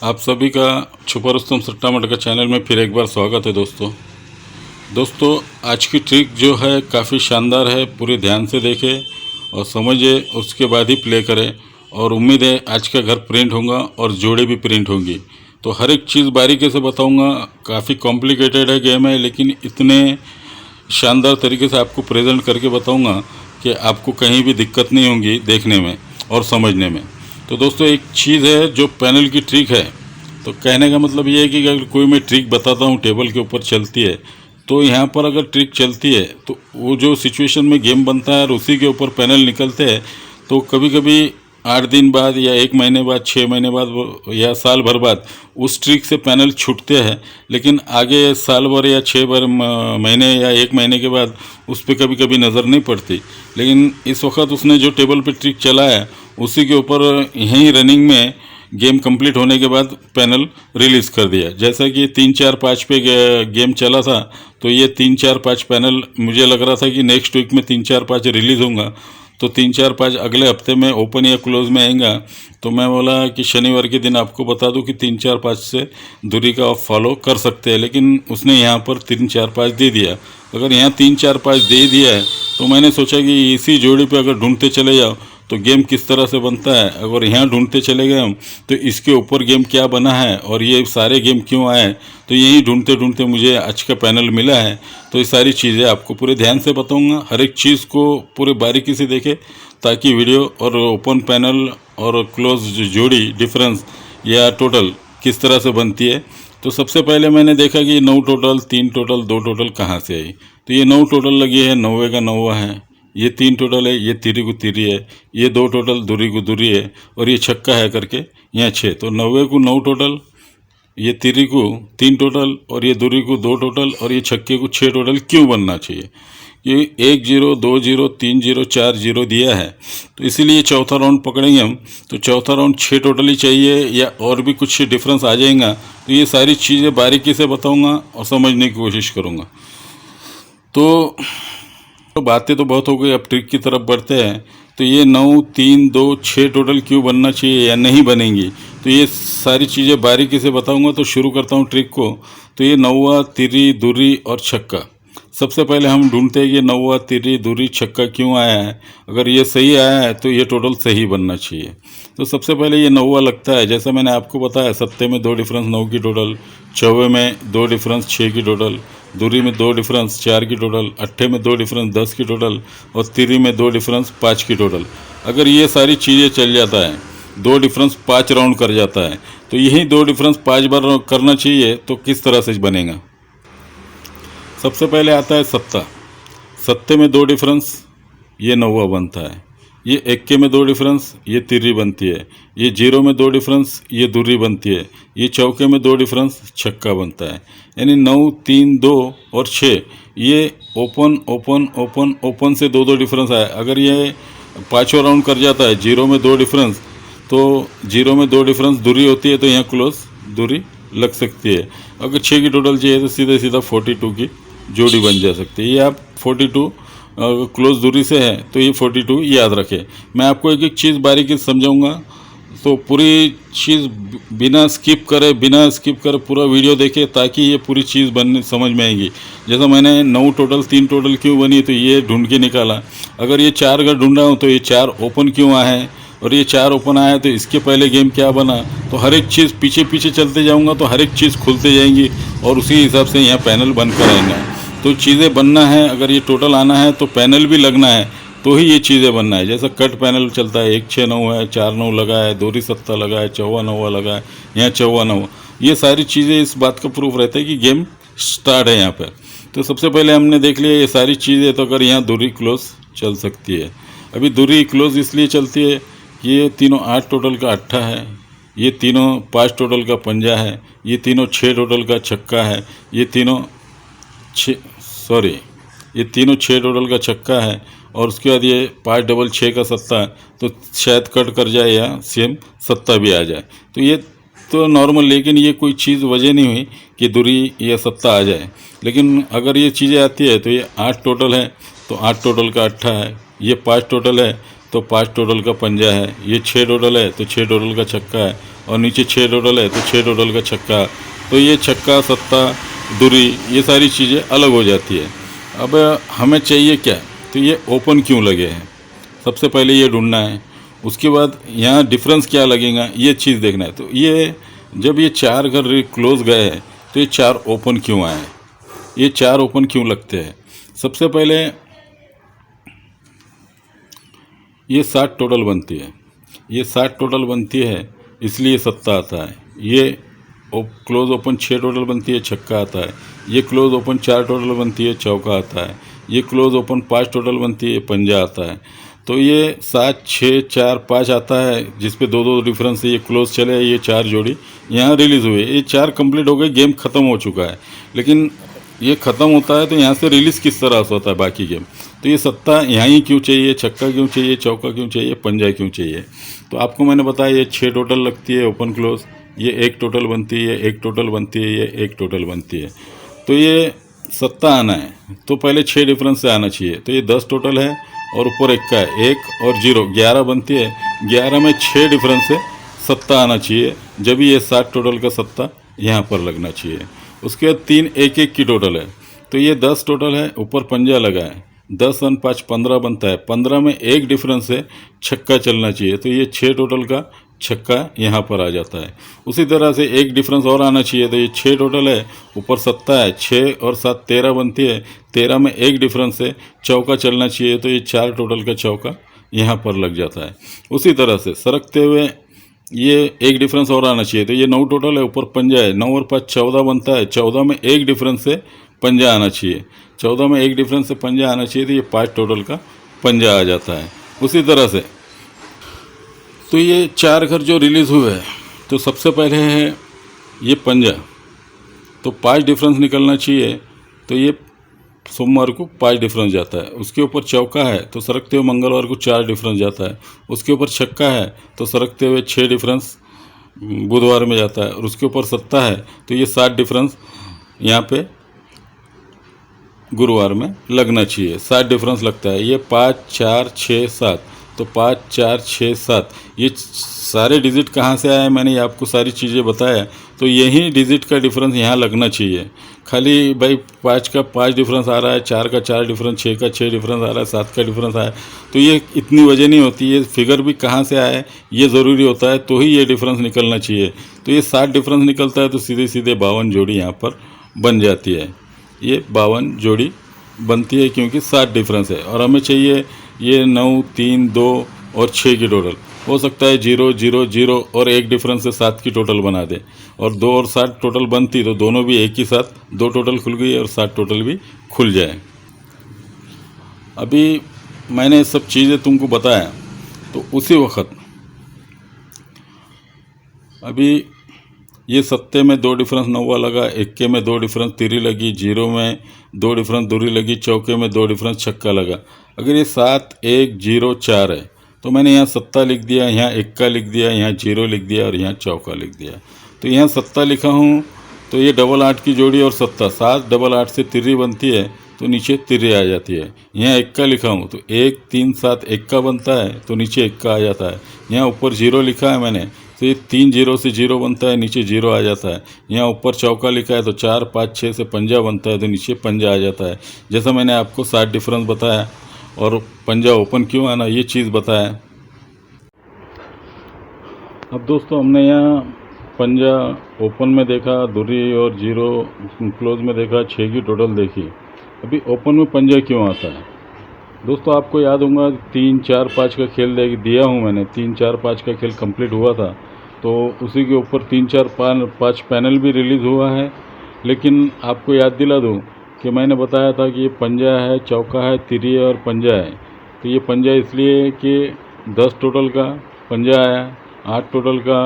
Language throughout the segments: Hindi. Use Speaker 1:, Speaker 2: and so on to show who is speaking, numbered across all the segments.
Speaker 1: आप सभी का छुपा रुस्तम सट्टा मटका चैनल में फिर एक बार स्वागत है दोस्तों आज की ट्रिक जो है काफ़ी शानदार है। पूरे ध्यान से देखें और समझे, उसके बाद ही प्ले करें। और उम्मीद है आज का घर प्रिंट होगा और जोड़े भी प्रिंट होंगी। तो हर एक चीज़ बारीकी से बताऊंगा। काफ़ी कॉम्प्लिकेटेड है गेम है, लेकिन इतने शानदार तरीके से आपको प्रेजेंट करके बताऊंगा कि आपको कहीं भी दिक्कत नहीं होगी देखने में और समझने में। तो दोस्तों एक चीज़ है जो पैनल की ट्रिक है। तो कहने का मतलब ये है कि अगर कोई मैं ट्रिक बताता हूँ टेबल के ऊपर चलती है, तो यहाँ पर अगर ट्रिक चलती है तो वो जो सिचुएशन में गेम बनता है और उसी के ऊपर पैनल निकलते हैं, तो कभी कभी 8 दिन बाद या 1 महीने बाद, 6 महीने बाद या साल भर बाद उस ट्रिक से पैनल छूटते हैं। लेकिन आगे साल भर या 6 भर महीने या 1 महीने के बाद उस पर कभी कभी नज़र नहीं पड़ती। लेकिन इस वक्त उसने जो टेबल पे ट्रिक चलाया उसी के ऊपर यहीं रनिंग में गेम कंप्लीट होने के बाद पैनल रिलीज़ कर दिया। जैसा कि 3 4 5 पे गेम चला था, तो ये 3 4 5 पैनल मुझे लग रहा था कि नेक्स्ट वीक में 3 4 5 रिलीज़ होगा। तो 3 4 5 अगले हफ्ते में ओपन या क्लोज में आएगा। तो मैं बोला कि शनिवार के दिन आपको बता दूं कि 3 4 5 से दूरी का आप फॉलो कर सकते हैं। लेकिन उसने यहाँ पर 3 4 5 दे दिया। अगर यहाँ 3 4 5 दे दिया है तो मैंने सोचा कि इसी जोड़ी पे अगर ढूंढते चले जाओ तो गेम किस तरह से बनता है। अगर यहाँ ढूंढते चले गए हम तो इसके ऊपर गेम क्या बना है और ये सारे गेम क्यों आए, तो यही ढूंढते ढूंढते मुझे आज का पैनल मिला है। तो ये सारी चीज़ें आपको पूरे ध्यान से बताऊंगा। हर एक चीज़ को पूरे बारीकी से देखें ताकि वीडियो और ओपन पैनल और क्लोज जोड़ी डिफरेंस या टोटल किस तरह से बनती है। तो सबसे पहले मैंने देखा कि 9 टोटल, 3 टोटल, 2 टोटल कहाँ से आई। तो ये 9 टोटल लगी है, 90 का 90 है। ये 3 टोटल है, ये तिरी को तिरी है। ये 2 टोटल, दूरी को दूरी है। और ये छक्का है करके यहाँ 6। तो 90 को 9 टोटल, ये तिरी को 3 टोटल और ये दूरी को 2 टोटल और ये छक्के को 6 टोटल क्यों बनना चाहिए। ये 1 0 2 0 3 0 4 0 दिया है, तो इसीलिए चौथा राउंड पकड़ेंगे हम। तो चौथा राउंड 6 टोटल ही चाहिए या और भी कुछ डिफरेंस आ जाएगा। तो ये सारी चीज़ें बारीकी से बताऊंगा और समझने की कोशिश करूंगा। तो बातें तो बहुत हो गई, अब ट्रिक की तरफ बढ़ते हैं। तो ये 9 3 2 6 टोटल क्यों बनना चाहिए या नहीं बनेंगी, तो ये सारी चीज़ें बारीकी से बताऊंगा। तो शुरू करता हूँ ट्रिक को। तो ये 9वां, तिरी, दूरी और छक्का। सबसे पहले हम ढूंढते हैं कि 9वां, तिरी, दूरी, छक्का क्यों आया है। अगर ये सही आया है तो ये टोटल सही बनना चाहिए। तो सबसे पहले ये 9वां लगता है। जैसा मैंने आपको बताया, सत्ते में 2 डिफरेंस 9 की टोटल, चौवे में 2 डिफरेंस 6 की टोटल, दूरी में 2 डिफरेंस 4 की टोटल, अट्ठे में 2 डिफरेंस 10 की टोटल और तिरी में 2 डिफरेंस 5 की टोटल। अगर ये सारी चीज़ें चल जाता है, 2 डिफरेंस 5 राउंड कर जाता है, तो यही 2 डिफरेंस 5 बार करना चाहिए। तो किस तरह से बनेगा। सबसे पहले आता है सत्ता। सत्ते में 2 डिफरेंस, ये 9वां बनता है। ये एक्के में 2 डिफरेंस, ये तिरी बनती है। ये 0 में 2 डिफरेंस, ये दूरी बनती है। ये चौके में 2 डिफरेंस, छक्का बनता है। यानी 9 3 2 और 6 ये ओपन ओपन ओपन ओपन से 2 2 डिफरेंस आए। अगर ये 5वां राउंड कर जाता है 0 में 2 डिफरेंस, तो 0 में 2 डिफरेंस दूरी होती है, तो यहाँ क्लोज दूरी लग सकती है। अगर 6 की टोटल चाहिए तो सीधे सीधा 42 की जोड़ी बन जा सकती है। ये आप 42 क्लोज दूरी से है तो ये 42 याद रखें। मैं आपको एक एक चीज़ बारीकी से समझाऊंगा। तो पूरी चीज़ बिना स्किप करे पूरा वीडियो देखें ताकि ये पूरी चीज़ बनने समझ में आएगी। जैसा मैंने 9 टोटल 3 टोटल क्यों बनी, तो ये ढूंढ के निकाला। अगर ये 4 अगर ढूंढा हूँ तो ये 4 ओपन क्यों आए हैं और ये 4 ओपन आया तो इसके पहले गेम क्या बना। तो हर एक चीज़ पीछे पीछे चलते जाऊंगा तो हर एक चीज़ खुलते जाएंगी और उसी हिसाब से यहाँ पैनल बनकर आएंगे। तो चीज़ें बनना है, अगर ये टोटल आना है तो पैनल भी लगना है, तो ही ये चीज़ें बनना है। जैसा कट पैनल चलता है, 1 6 9 है, 4 9 लगा है, दूरी सत्ता लगा है, चौवा 9 लगा है, यहाँ चौवा 9। ये सारी चीज़ें इस बात का प्रूफ रहता है कि गेम स्टार्ट है यहाँ पर। तो सबसे पहले हमने देख लिया ये सारी चीज़ें। तो अगर यहाँ दूरी क्लोज चल सकती है। अभी दूरी क्लोज इसलिए चलती है कि ये तीनों 8 टोटल का अट्ठा है, ये तीनों 5 टोटल का पंजा है, ये तीनों 6 टोटल का छक्का है, ये तीनों 6 टोटल का छक्का है। और उसके बाद ये 5 डबल 6 का सत्ता है, तो शायद कट कर जाए या सेम सत्ता भी आ जाए। तो ये तो नॉर्मल, लेकिन ये कोई चीज़ वजह नहीं हुई कि दूरी या सत्ता आ जाए। लेकिन अगर ये चीज़ें आती है तो ये 8 टोटल है, तो 8 टोटल का अट्ठा है, ये 5 टोटल है तो 5 टोटल का पंजा है, ये 6 टोटल है तो 6 टोटल का छक्का है, और नीचे 6 टोटल है तो 6 टोटल का छक्का। तो ये छक्का, सत्ता, दूरी, ये सारी चीज़ें अलग हो जाती है। अब हमें चाहिए क्या, तो ये ओपन क्यों लगे हैं, सबसे पहले ये ढूंढना है। उसके बाद यहाँ डिफरेंस क्या लगेगा, ये चीज़ देखना है। तो ये जब ये 4 घर क्लोज गए हैं तो ये 4 ओपन क्यों आए, ये 4 ओपन क्यों लगते हैं। सबसे पहले ये 60 टोटल बनती है, ये 60 टोटल बनती है इसलिए सत्ता आता है। ये क्लोज ओपन 6 टोटल बनती है, छक्का आता है। ये क्लोज ओपन 4 टोटल बनती है, चौका आता है। ये क्लोज ओपन 5 टोटल बनती है, पंजा आता है। तो ये 7 6 4 5 आता है, जिस पे 2-2 डिफरेंस है। ये क्लोज चले, ये 4 जोड़ी यहाँ रिलीज़ हुए, ये 4 कंप्लीट हो गए, गेम ख़त्म हो चुका है। लेकिन ये ख़त्म होता है तो यहाँ से रिलीज़ किस तरह से होता है बाकी गेम। तो ये सत्ता यहाँ ही क्यों चाहिए, छक्का क्यों चाहिए, चौका क्यों चाहिए, पंजा क्यों चाहिए। तो आपको मैंने बताया ये 6 टोटल लगती है ओपन क्लोज, ये 1 टोटल बनती है, 1 टोटल बनती है, ये 1 टोटल बनती है। तो ये सत्ता आना है तो पहले 6 डिफरेंस से आना चाहिए। तो ये 10 टोटल है और ऊपर 1 का है, 1 और 0 11 बनती है। 11 में 6 डिफरेंस से सत्ता आना चाहिए, जब ये 7 टोटल का सत्ता यहाँ पर लगना चाहिए। उसके बाद 3 1 की टोटल है, तो ये 10 टोटल है, ऊपर पंजा लगा है। 10 और 5 15 बनता है, 15 में 1 डिफरेंस से छक्का चलना चाहिए। तो ये 6 टोटल का छक्का यहाँ पर आ जाता है। उसी तरह से 1 डिफरेंस और आना चाहिए, तो ये 6 टोटल है, ऊपर सत्ता है, 6 और 7 13 बनती है। 13 में 1 डिफरेंस से चौका चलना चाहिए, तो ये 4 टोटल का चौका यहाँ पर लग जाता है। उसी तरह से सरकते हुए ये 1 डिफरेंस और आना चाहिए, तो ये 9 टोटल है, ऊपर पंजा है। 9 और 5 14 बनता है, 14 में 1 डिफरेंस से पंजा आना चाहिए। 14 में 1 डिफरेंस से पंजा आना चाहिए, तो ये 5 टोटल का पंजा आ जाता है। उसी तरह से तो ये 4 घर जो रिलीज़ हुए हैं, तो सबसे पहले है ये पंजा, तो 5 डिफरेंस निकलना चाहिए। तो ये सोमवार को 5 डिफरेंस जाता है। उसके ऊपर चौका है तो सरकते हुए मंगलवार को 4 डिफरेंस जाता है। उसके ऊपर छक्का है तो सरकते हुए 6 डिफरेंस बुधवार में जाता है। और उसके ऊपर सत्ता है तो ये 7 डिफरेंस यहाँ पे गुरुवार में लगना चाहिए। 7 डिफरेंस लगता है। ये 5 4 6 7, तो 5 4 6 7 ये सारे डिजिट कहाँ से आए, मैंने आपको सारी चीज़ें बताया। तो यही डिजिट का डिफरेंस यहाँ लगना चाहिए। खाली भाई 5 का 5 डिफरेंस आ रहा है, 4 का 4 डिफरेंस, 6 का 6 डिफरेंस आ रहा है, 7 का डिफरेंस आया, तो ये इतनी वजह नहीं होती। ये फिगर भी कहाँ से आए ये ज़रूरी होता है, तो ही ये डिफरेंस निकलना चाहिए। तो ये 7 डिफरेंस निकलता है, तो सीधे सीधे 52 जोड़ी यहाँ पर बन जाती है। ये 52 जोड़ी बनती है क्योंकि 7 डिफरेंस है। और हमें चाहिए ये 9 3 2 और 6 की टोटल। हो सकता है 0 0 0 और 1 डिफरेंस से 7 की टोटल बना दे, और 2 और 7 टोटल बनती तो दोनों भी एक ही साथ 2 टोटल खुल गई और 7 टोटल भी खुल जाए। अभी मैंने सब चीज़ें तुमको बताया, तो उसी वक्त अभी ये सत्ते में 2 डिफरेंस नौवा लगा, इक्के में 2 डिफरेंस तिरी लगी, 0 में 2 डिफरेंस दूरी लगी, चौके में 2 डिफरेंस छक्का लगा। अगर ये 7 1 0 4 है तो मैंने यहाँ सत्ता लिख दिया, यहाँ इक्का लिख दिया, यहाँ 0 लिख दिया और यहाँ चौका लिख दिया। तो यहाँ सत्ता लिखा हूँ, तो ये डबल 8 की जोड़ी और सत्ता 7 डबल 8 से तिरी बनती है, तो नीचे तिरी आ जाती है। यहाँ इक्का लिखा हूँ तो 1 3 7 इक्का बनता है, तो नीचे इक्का आ जाता है। यहाँ ऊपर 0 लिखा है मैंने, तो ये 3 0 से 0 बनता है, नीचे 0 आ जाता है। यहाँ ऊपर चौका लिखा है तो 4 5 6 से पंजा बनता है, तो नीचे पंजा आ जाता है। जैसा मैंने आपको 7 डिफरेंस बताया और पंजा ओपन क्यों आना ये चीज़ बताया। अब दोस्तों हमने यहाँ पंजा ओपन में देखा, दूरी और 0 क्लोज में देखा, 6 की टोटल देखी। अभी ओपन में पंजा क्यों आता है दोस्तों, आपको याद होगा 3 4 5 का खेल दिया हूँ मैंने। 3 4 5 का खेल कंप्लीट हुआ था, तो उसी के ऊपर 3 4 5 पैनल भी रिलीज़ हुआ है। लेकिन आपको याद दिला दूँ कि मैंने बताया था कि ये पंजा है, चौका है, तिरी है और पंजा है। तो ये पंजा इसलिए कि 10 टोटल का पंजा आया, 8 टोटल का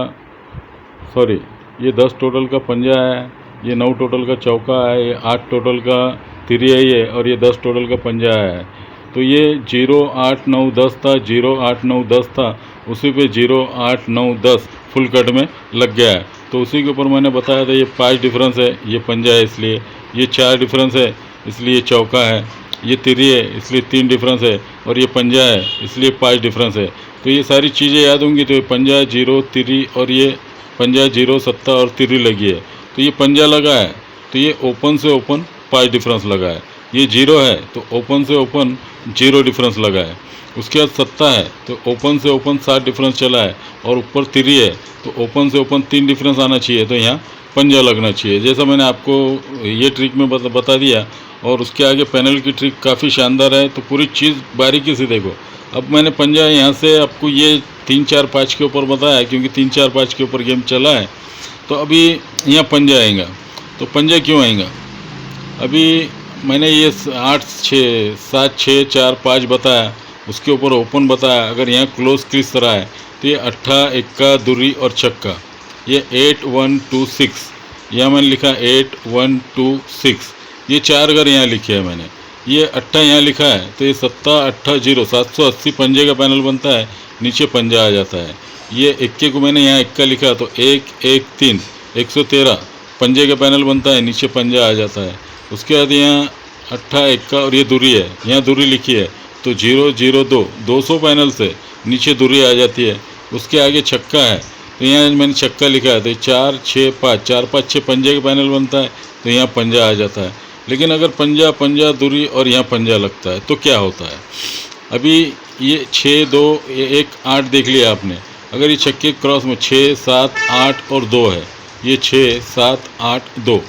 Speaker 1: ये 10 टोटल का पंजा है, ये 9 टोटल का चौका है, ये 8 टोटल का तिरी है ये, और ये 10 टोटल का पंजा है। तो ये 0 8 9 10 था, 0 8 9 10 था, उसी पे 0 8 9 10 फुल कट में लग गया है। तो उसी के ऊपर मैंने बताया था ये 5 डिफरेंस है, ये पंजा है इसलिए, ये 4 डिफरेंस है इसलिए चौका है, ये तिरी है इसलिए 3 डिफरेंस है, और ये पंजा है इसलिए 5 डिफरेंस है। तो ये सारी चीज़ें याद होंगी। तो ये पंजा, जीरो, तिरी, और ये पंजा, जीरो, सत्ता और तिरी लगी है। तो ये पंजा लगा है तो ये ओपन से ओपन 5 डिफरेंस लगा है। ये जीरो है तो ओपन से ओपन 0 डिफरेंस लगा है। उसके बाद सत्ता है तो ओपन से ओपन 7 डिफरेंस चला है, और ऊपर तिरी है तो ओपन से ओपन 3 डिफरेंस आना चाहिए। तो यहाँ पंजा लगना चाहिए, जैसा मैंने आपको ये ट्रिक में बता दिया। और उसके आगे पैनल की ट्रिक काफ़ी शानदार है, तो पूरी चीज़ बारीकी से देखो। अब मैंने पंजा यहाँ से आपको ये 3 4 5 के ऊपर बताया, क्योंकि 3 4 5 के ऊपर गेम चला है। तो अभी यहाँ पंजा आएगा। तो पंजा क्यों आएगा? अभी मैंने ये 8 6 7 6 4 5 बताया, उसके ऊपर ओपन बताया। अगर यहाँ क्लोज किस तरह है तो ये अट्ठा, इक्का, दुरी और छक्का, ये 8 1 2 6, यहाँ मैंने लिखा 8 1 2 6, ये 4 अगर यहाँ लिखे है मैंने, ये अट्ठा यहाँ लिखा है तो ये सत्ता अट्ठा 0, 780 पंजे का पैनल बनता है, नीचे पंजा आ जाता है। ये इक्के को मैंने यहाँ इक्का लिखा तो 1 1 3, 113 पंजे का पैनल बनता है, नीचे पंजा आ जाता है। उसके बाद यहाँ अट्ठा, इक्का और ये दूरी है, यहाँ दूरी लिखी है तो 0 0 2, 200 पैनल से नीचे दूरी आ जाती है। उसके आगे छक्का है तो यहाँ मैंने छक्का लिखा है तो 4 6 5, 4 5 6 पंजे का पैनल बनता है, तो यहाँ पंजा आ जाता है। लेकिन अगर पंजा पंजा दूरी और यहाँ पंजा लगता है तो क्या होता है? अभी ये 6 2 1 8 देख लिया आपने। अगर ये छक्के क्रॉस में 6 7 8 और 2 है, ये 6 7 8 2,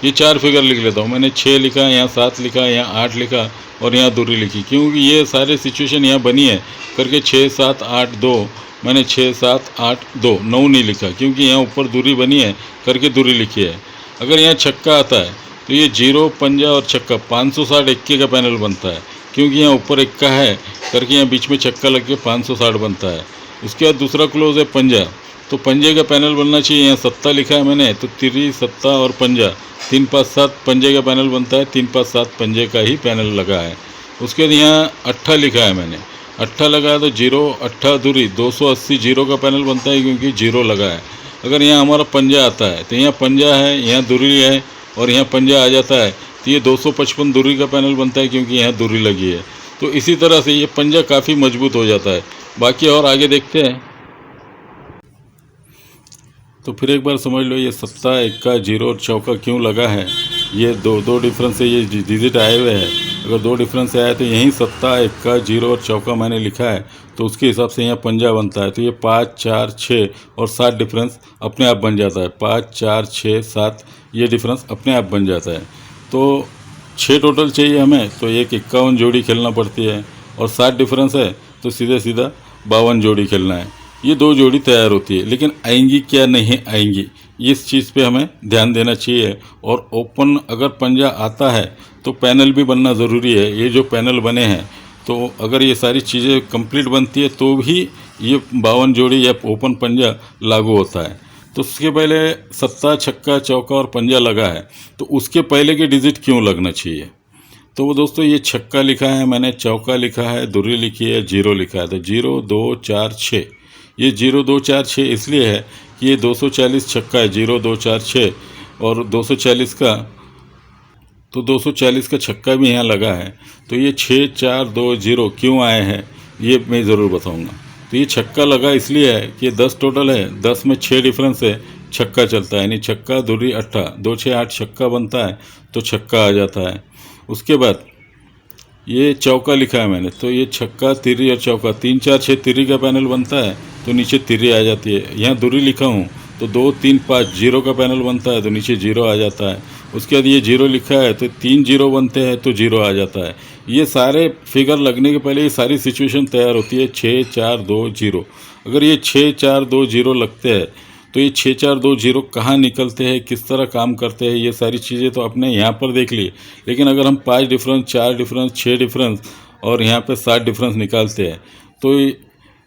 Speaker 1: ये 4 फिगर लिख लेता हूँ। मैंने 6 लिखा, यहाँ 7 लिखा, यहाँ 8 लिखा और यहाँ दूरी लिखी, क्योंकि ये सारे सिचुएशन यहाँ बनी है करके 6 7 8 2। मैंने 6 7 8 2 9 नहीं लिखा, क्योंकि यहाँ ऊपर दूरी बनी है करके दूरी लिखी है। अगर यहाँ छक्का आता है तो ये 0 पंजा और छक्का 560 इक्के का पैनल बनता है, क्योंकि यहाँ ऊपर इक्का है करके यहाँ बीच में छक्का लग के 560 बनता है। उसके बाद दूसरा क्लोज है पंजा, तो पंजे का पैनल बनना चाहिए। यहाँ सत्ता लिखा है मैंने तो तिरी, सत्ता और पंजा 3 5 7 पंजे का पैनल बनता है, 3 5 7 पंजे का ही पैनल लगा है। उसके बाद यहाँ अट्ठा लिखा है मैंने, अट्ठा लगा है तो 0 अट्ठा दूरी 280 0 का पैनल बनता है, क्योंकि 0 लगा है। अगर यहाँ हमारा पंजा आता है तो यहाँ पंजा है, यहाँ दूरी है और यहाँ पंजा आ जाता है तो ये 255 दूरी का पैनल बनता है, क्योंकि यहाँ दूरी लगी है। तो इसी तरह से ये पंजा काफ़ी मजबूत हो जाता है। बाकी और आगे देखते हैं। तो फिर एक बार समझ लो, ये सत्ता, इक्का, 0 और चौका क्यों लगा है। ये दो डिफरेंस से ये डिजिट आए हुए हैं। अगर 2 डिफरेंस से आए तो यहीं सत्ता, इक्का, 0 और चौका मैंने लिखा है, तो उसके हिसाब से यहाँ पंजा बनता है। तो ये 5 4 6 और 7 डिफरेंस अपने आप बन जाता है। 5 4 6 7 ये डिफरेंस अपने आप बन जाता है। तो 6 टोटल चाहिए हमें, तो एक 51 जोड़ी खेलना पड़ती है, और 7 डिफरेंस है तो सीधा 52 जोड़ी खेलना है। ये 2 जोड़ी तैयार होती है, लेकिन आएंगी क्या नहीं आएंगी, इस चीज़ पे हमें ध्यान देना चाहिए। और ओपन अगर पंजा आता है तो पैनल भी बनना ज़रूरी है। ये जो पैनल बने हैं, तो अगर ये सारी चीज़ें कंप्लीट बनती है तो भी ये 52 जोड़ी या ओपन पंजा लागू होता है। तो उसके पहले सत्ता, छक्का, चौका और पंजा लगा है, तो उसके पहले के डिजिट क्यों लगना चाहिए? तो वो दोस्तों, ये छक्का लिखा है मैंने, चौका लिखा है, दूरी लिखी है, 0 लिखा है, तो 0 2 4 6। ये 0 2 4 6 इसलिए है कि ये 240 छक्का है, 0 2 4 6, और 240 का, तो 240 का छक्का भी यहाँ लगा है। तो ये 6 4 2 0 क्यों आए हैं ये मैं ज़रूर बताऊँगा। तो ये छक्का लगा इसलिए है कि 10 टोटल है, 10 में 6 डिफरेंस है, छक्का चलता है, यानी छक्का दूरी अट्ठा, 2 6 8 छक्का बनता है, तो छक्का आ जाता है। उसके बाद ये चौका लिखा है मैंने, तो ये छक्का, तिरी और चौका 3 4 6 तिरी का पैनल बनता है, तो नीचे तिरी आ जाती है। यहाँ दूरी लिखा हूँ तो 2 3 5 0 का पैनल बनता है, तो नीचे 0 आ जाता है। उसके बाद ये 0 लिखा है तो 3 0 बनते हैं, तो 0 आ जाता है। ये सारे फिगर लगने के पहले ये सारी सिचुएशन तैयार होती है। 6 4 2 0, अगर ये 6 4 2 0 लगते हैं तो ये 6 4 2 0 कहाँ निकलते हैं, किस तरह काम करते हैं, ये सारी चीज़ें तो आपने यहाँ पर देख ली। लेकिन अगर हम 5 डिफरेंस, 4 डिफरेंस, 6 डिफरेंस और यहाँ पे 7 डिफरेंस निकालते हैं, तो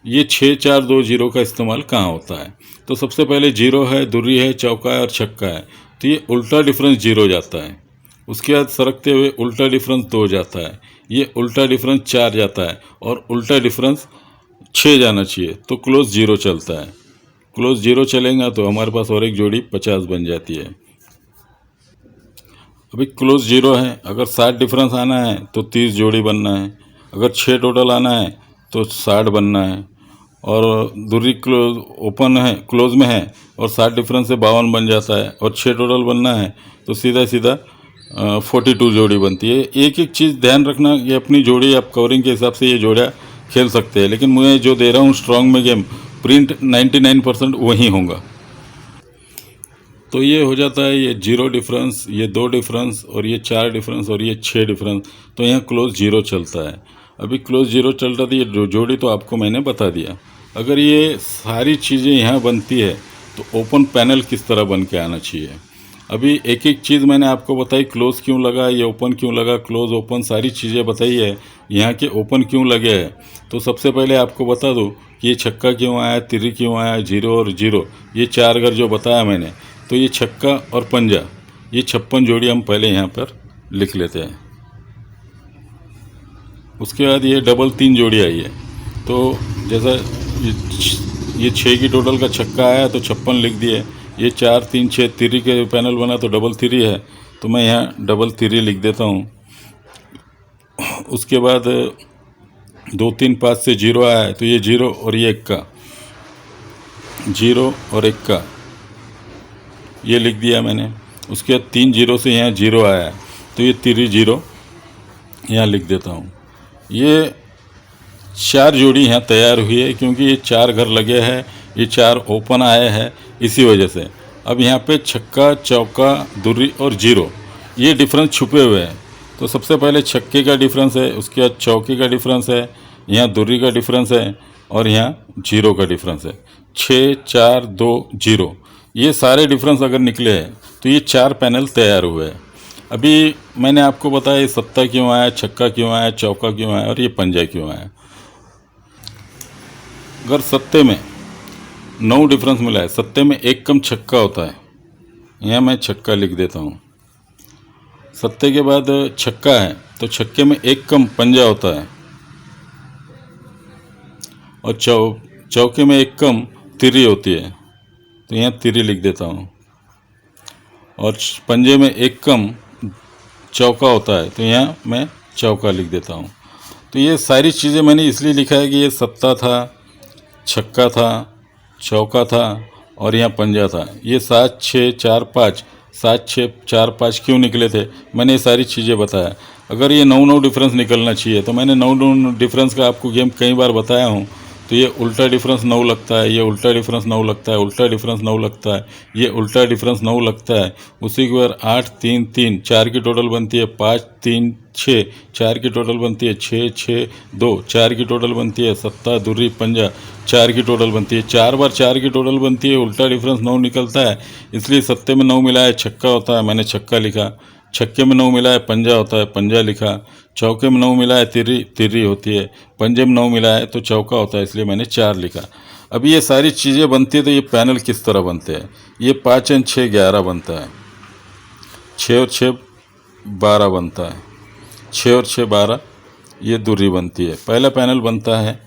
Speaker 1: ये 6 4 2 0 का इस्तेमाल कहाँ होता है? तो सबसे पहले 0 है, दूरी है, चौका है और छक्का है, तो ये उल्टा डिफरेंस 0 जाता है। उसके बाद सरकते हुए उल्टा डिफरेंस 2 जाता है, ये उल्टा डिफरेंस 4 जाता है, और उल्टा डिफरेंस 6 जाना चाहिए, तो क्लोज 0 चलता है। क्लोज 0 चलेगा तो हमारे पास और एक जोड़ी 50 बन जाती है। अभी क्लोज जीरो है, अगर 60 डिफरेंस आना है तो 30 जोड़ी बनना है, अगर 6 टोटल आना है तो 60 बनना है, और दूरी क्लोज ओपन है क्लोज में है और 60 डिफरेंस से 52 बन जाता है, और 6 टोटल बनना है तो सीधा सीधा 42 जोड़ी बनती है। एक एक चीज़ ध्यान रखना, ये अपनी जोड़ी आप कवरिंग के हिसाब से ये जोड़ियाँ खेल सकते हैं, लेकिन मैं जो दे रहा हूँ स्ट्रॉन्ग में गेम प्रिंट 99% वही होगा। तो ये हो जाता है, ये 0 डिफरेंस, ये 2 डिफरेंस, और ये 4 डिफरेंस, और ये 6 डिफरेंस, तो यहाँ क्लोज जीरो चलता है। अभी क्लोज जीरो चल रहा था, ये जोड़ी तो आपको मैंने बता दिया। अगर ये सारी चीज़ें यहाँ बनती है तो ओपन पैनल किस तरह बन के आना चाहिए। अभी एक एक चीज़ मैंने आपको बताई, क्लोज क्यों लगा, ये ओपन क्यों लगा, क्लोज ओपन सारी चीज़ें बताई है, यहाँ के ओपन क्यों लगे हैं। तो सबसे पहले आपको बता दूँ कि ये छक्का क्यों आया, तिरी क्यों आया, 0 और 0, ये 4 अगर जो बताया मैंने, तो ये छक्का और पंजा, ये 56 जोड़ी हम पहले यहाँ पर लिख लेते हैं। उसके बाद ये डबल 3 जोड़ी आई है, तो जैसा ये 6 की टोटल का छक्का आया तो 56 लिख दिए। ये 4 3 6 3 के पैनल बना तो डबल 3 है, तो मैं यहाँ डबल 3 लिख देता हूँ। उसके बाद 2 3 5 से 0 आया है, तो ये 0 और ये 1 का, 0 और 1 का ये लिख दिया मैंने। उसके बाद 3 0 से यहाँ 0 आया है, तो ये 3 0 यहाँ लिख देता हूँ। ये 4 जोड़ी यहाँ तैयार हुई है, क्योंकि ये 4 घर लगे हैं, ये 4 ओपन आए हैं, इसी वजह से। अब यहाँ पे छक्का, चौका, दुर्री और 0 ये डिफरेंस छुपे हुए हैं। तो सबसे पहले छक्के का डिफरेंस है, उसके बाद चौके का डिफरेंस है, यहाँ दुर्री का डिफरेंस है, और यहाँ 0 का डिफरेंस है। 6 4 2 0 ये सारे डिफरेंस अगर निकले हैं तो ये 4 पैनल तैयार हुए हैं। अभी मैंने आपको बताया ये सत्ता क्यों आया, छक्का क्यों आया, चौका क्यों आया, और ये पंजा क्यों आया। अगर सत्ते में 9 डिफरेंस मिला है, सत्ते में 1 कम छक्का होता है, यहाँ मैं छक्का लिख देता हूँ। सत्ते के बाद छक्का है तो छक्के में 1 कम पंजा होता है, और चौके में 1 कम तिरी होती है, तो यहाँ तिरी लिख देता हूँ। और पंजे में 1 कम चौका होता है, तो यहाँ मैं चौका लिख देता हूँ। तो ये सारी चीज़ें मैंने इसलिए लिखा है कि ये सत्ता था, छक्का था, चौका था, और यहाँ पंजा था। ये 7 6 4 5 7 6 4 5 क्यों निकले थे, मैंने ये सारी चीज़ें बताया। अगर ये 9 डिफरेंस निकलना चाहिए, तो मैंने 9 डिफरेंस का आपको गेम कई बार बताया हूँ। तो ये उल्टा डिफरेंस 9 लगता है, ये उल्टा डिफरेंस 9 लगता है, उल्टा डिफरेंस 9 लगता है, ये उल्टा डिफरेंस 9 लगता है। उसी के बाद 8 3 3 4 की टोटल बनती है, 5 3 6 4 की टोटल बनती है, 6 6 2 4 की टोटल बनती है, सत्ता दुर्री पंजा 4 की टोटल बनती है। 4 बार 4 की टोटल बनती है, उल्टा डिफरेंस 9 निकलता है, इसलिए सत्ते में 9 मिला है, छक्का होता है, मैंने छक्का लिखा। छक्के में 9 मिला है, पंजा होता है, पंजा लिखा। चौके में 9 मिला है, तिरी तिरी होती है। पंजे में 9 मिला है तो चौका होता है, इसलिए मैंने 4 लिखा। अभी ये सारी चीज़ें बनती है, तो ये पैनल किस तरह बनते हैं। ये 5 और 6 11 बनता है, 6 और 6 12 बनता है, 6 और 6 12 ये दूरी बनती है। पहला पैनल बनता है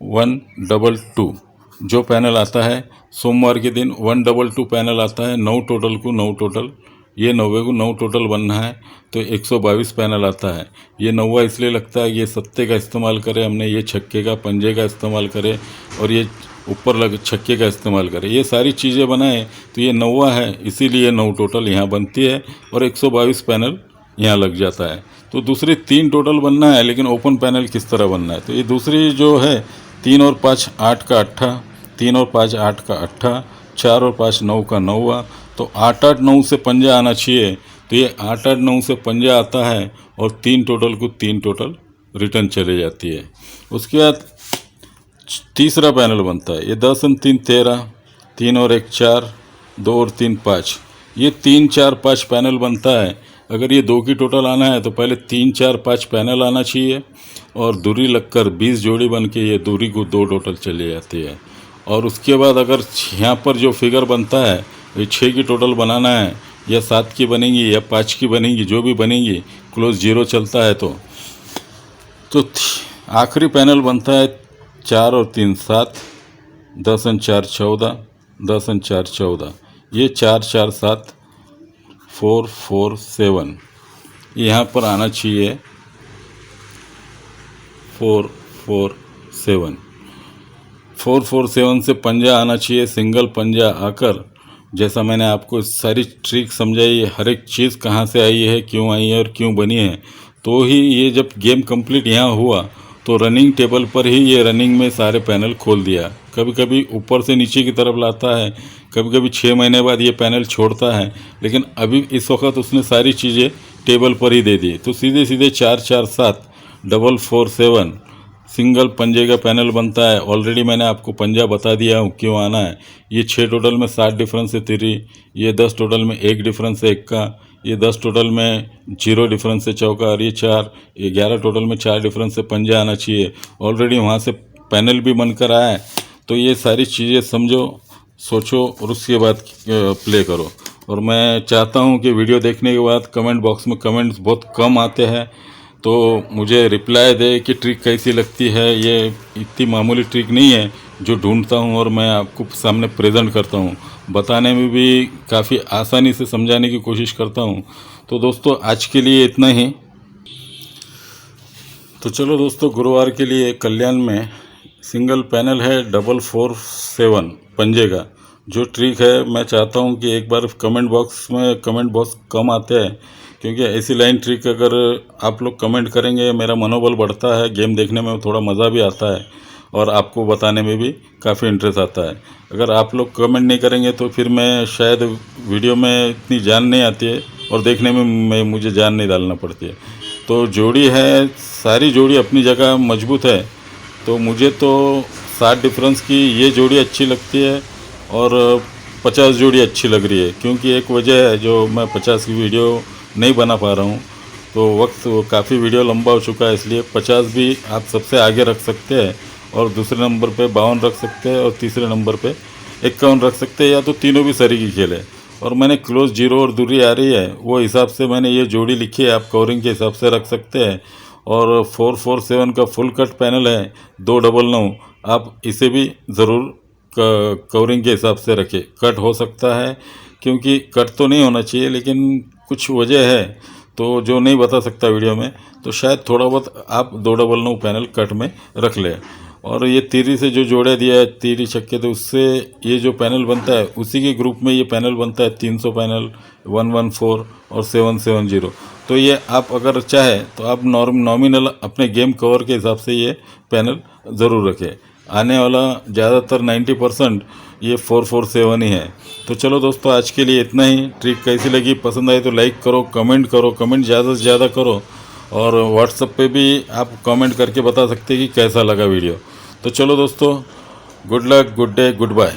Speaker 1: 122, जो पैनल आता है सोमवार के दिन 122 पैनल आता है। 9 टोटल को 9 टोटल, ये 90 को 9 टोटल बनना है, तो 122 पैनल आता है। ये 9वां इसलिए लगता है, ये सत्ते का इस्तेमाल करें हमने, ये छक्के का पंजे का इस्तेमाल करें, और ये ऊपर लगे छक्के का इस्तेमाल करें, ये सारी चीज़ें बनाएं, तो ये 9वां है, इसीलिए 9 टोटल यहाँ बनती है, और 122 पैनल यहाँ लग जाता है। तो दूसरी 3 टोटल बनना है, लेकिन ओपन पैनल किस तरह बनना है। तो ये दूसरी जो है 3 और 5 8 का 8, 3 और 5 8 का 8, 4 और 5 9 का 9, तो 8 8 9 से पंजा आना चाहिए। तो ये 8 8 9 से पंजा आता है, और 3 टोटल को 3 टोटल रिटर्न चले जाती है। उसके बाद तीसरा पैनल बनता है, ये 10 और 3 13, 3 और 1 4, 2 और 3 5, ये 3 4 5 पैनल बनता है। अगर ये 2 की टोटल आना है तो पहले 3 4 5 पैनल आना चाहिए, और दूरी लगकर 20 जोड़ी बन के ये दूरी को 2 टोटल चली जाती है। और उसके बाद अगर यहाँ पर जो फिगर बनता है, ये 6 की टोटल बनाना है, या 7 की बनेंगी या 5 की बनेंगी, जो भी बनेंगी, क्लोज जीरो चलता है। तो आखिरी पैनल बनता है 4 और 3 7, 10 और 4 14, 10 और 4 14, ये 4 4 7 447 यहाँ पर आना चाहिए। 447 से पंजा आना चाहिए। सिंगल पंजा आकर, जैसा मैंने आपको सारी ट्रिक समझाई, हर एक चीज़ कहाँ से आई है, क्यों आई है और क्यों बनी है, तो ही ये जब गेम कंप्लीट यहाँ हुआ तो रनिंग टेबल पर ही ये रनिंग में सारे पैनल खोल दिया। कभी कभी ऊपर से नीचे की तरफ लाता है, कभी कभी 6 महीने बाद ये पैनल छोड़ता है, लेकिन अभी इस वक्त उसने सारी चीज़ें टेबल पर ही दे दी। तो सीधे सीधे 447 सिंगल पंजे का पैनल बनता है। ऑलरेडी मैंने आपको पंजा बता दिया हूँ क्यों आना है। ये 6 टोटल में 7 डिफरेंस है 3, ये 10 टोटल में 1 डिफरेंस है 1 का, ये 10 टोटल में 0 डिफरेंस है चौका, और ये 4, ये 11 टोटल में 4 डिफरेंस से पंजा आना चाहिए। ऑलरेडी वहाँ से पैनल भी बनकर आया है। तो ये सारी चीज़ें समझो, सोचो और उसके बाद प्ले करो। और मैं चाहता हूँ कि वीडियो देखने के बाद कमेंट बॉक्स में कमेंट्स बहुत कम आते हैं, तो मुझे रिप्लाई दे कि ट्रिक कैसी लगती है। ये इतनी मामूली ट्रिक नहीं है जो ढूंढता हूँ और मैं आपको सामने प्रेजेंट करता हूँ, बताने में भी काफ़ी आसानी से समझाने की कोशिश करता हूँ। तो दोस्तों आज के लिए इतना ही। तो चलो दोस्तों, गुरुवार के लिए कल्याण में सिंगल पैनल है 447 पंजे का। जो ट्रिक है मैं चाहता हूँ कि एक बार कमेंट बॉक्स में, कमेंट बॉक्स कम आते हैं क्योंकि ऐसी लाइन ट्रिक अगर आप लोग कमेंट करेंगे मेरा मनोबल बढ़ता है, गेम देखने में थोड़ा मज़ा भी आता है और आपको बताने में भी काफ़ी इंटरेस्ट आता है। अगर आप लोग कमेंट नहीं करेंगे तो फिर मैं शायद वीडियो में इतनी जान नहीं आती है और देखने में मुझे जान नहीं डालना पड़ती है। तो जोड़ी है, सारी जोड़ी अपनी जगह मजबूत है। तो मुझे तो 7 डिफरेंस की ये जोड़ी अच्छी लगती है और 50 जोड़ी अच्छी लग रही है, क्योंकि एक वजह है जो मैं 50 की वीडियो नहीं बना पा रहा हूँ। तो वक्त काफ़ी वीडियो लंबा हो चुका है, इसलिए 50 भी आप सबसे आगे रख सकते हैं और दूसरे नंबर पे 52 रख सकते हैं और तीसरे नंबर पे 51 रख सकते हैं, या तो तीनों भी सरी की खेल है। और मैंने क्लोज 0 और दूरी आ रही है वो हिसाब से मैंने ये जोड़ी लिखी है, आप कवरिंग के हिसाब से रख सकते हैं। और 447 का फुल कट पैनल है 299, आप इसे भी ज़रूर कवरिंग के हिसाब से रखें। कट हो सकता है, क्योंकि कट तो नहीं होना चाहिए, लेकिन कुछ वजह है तो जो नहीं बता सकता वीडियो में, तो शायद थोड़ा बहुत आप 299 पैनल कट में रख लें। और ये तीरी से जो जोड़ा दिया है, तीरी छक्के, तो उससे ये जो पैनल बनता है उसी के ग्रुप में ये पैनल बनता है 300 पैनल, 114 और 770। तो ये आप अगर चाहे तो आप नॉमिनल अपने गेम कवर के हिसाब से ये पैनल ज़रूर रखें। आने वाला ज़्यादातर 90% ये 447 ही है। तो चलो दोस्तों, आज के लिए इतना ही। ट्रिक कैसी लगी, पसंद आई तो लाइक करो, कमेंट करो, कमेंट ज़्यादा से ज़्यादा करो। और व्हाट्सएप पे भी आप कमेंट करके बता सकते हैं कि कैसा लगा वीडियो। तो चलो दोस्तों, good luck, good day, good bye.